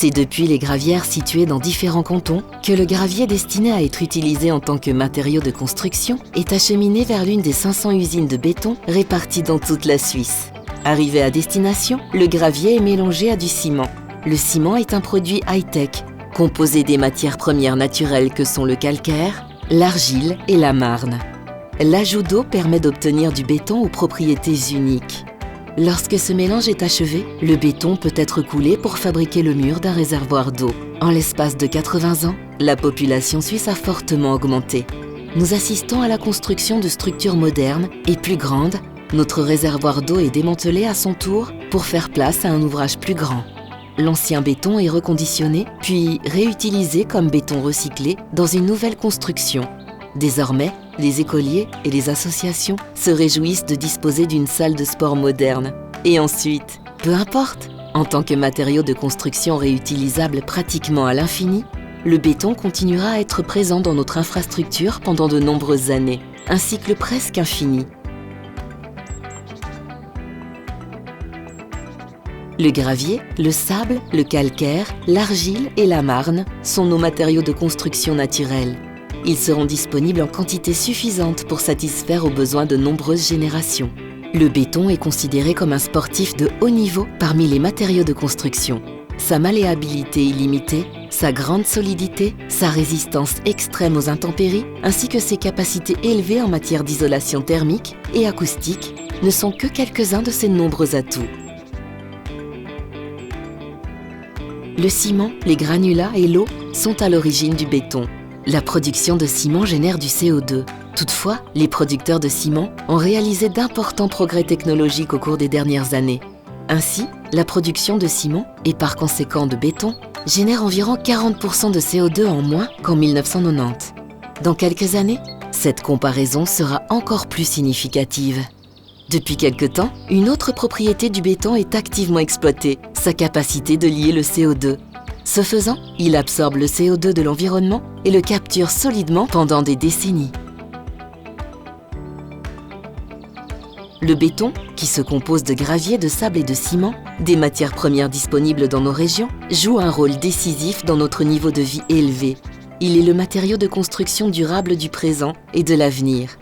C'est depuis les gravières situées dans différents cantons que le gravier destiné à être utilisé en tant que matériau de construction est acheminé vers l'une des 500 usines de béton réparties dans toute la Suisse. Arrivé à destination, le gravier est mélangé à du ciment. Le ciment est un produit high-tech, composé des matières premières naturelles que sont le calcaire, l'argile et la marne. L'ajout d'eau permet d'obtenir du béton aux propriétés uniques. Lorsque ce mélange est achevé, le béton peut être coulé pour fabriquer le mur d'un réservoir d'eau. En l'espace de 80 ans, la population suisse a fortement augmenté. Nous assistons à la construction de structures modernes et plus grandes. Notre réservoir d'eau est démantelé à son tour pour faire place à un ouvrage plus grand. L'ancien béton est reconditionné, puis réutilisé comme béton recyclé dans une nouvelle construction. Désormais, les écoliers et les associations se réjouissent de disposer d'une salle de sport moderne. Et ensuite, peu importe, en tant que matériau de construction réutilisable pratiquement à l'infini, le béton continuera à être présent dans notre infrastructure pendant de nombreuses années, un cycle presque infini. Le gravier, le sable, le calcaire, l'argile et la marne sont nos matériaux de construction naturels. Ils seront disponibles en quantité suffisante pour satisfaire aux besoins de nombreuses générations. Le béton est considéré comme un sportif de haut niveau parmi les matériaux de construction. Sa malléabilité illimitée, sa grande solidité, sa résistance extrême aux intempéries, ainsi que ses capacités élevées en matière d'isolation thermique et acoustique ne sont que quelques-uns de ses nombreux atouts. Le ciment, les granulats et l'eau sont à l'origine du béton. La production de ciment génère du CO2. Toutefois, les producteurs de ciment ont réalisé d'importants progrès technologiques au cours des dernières années. Ainsi, la production de ciment, et par conséquent de béton, génère environ 40% de CO2 en moins qu'en 1990. Dans quelques années, cette comparaison sera encore plus significative. Depuis quelque temps, une autre propriété du béton est activement exploitée, sa capacité de lier le CO2. Ce faisant, il absorbe le CO2 de l'environnement et le capture solidement pendant des décennies. Le béton, qui se compose de gravier, de sable et de ciment, des matières premières disponibles dans nos régions, joue un rôle décisif dans notre niveau de vie élevé. Il est le matériau de construction durable du présent et de l'avenir.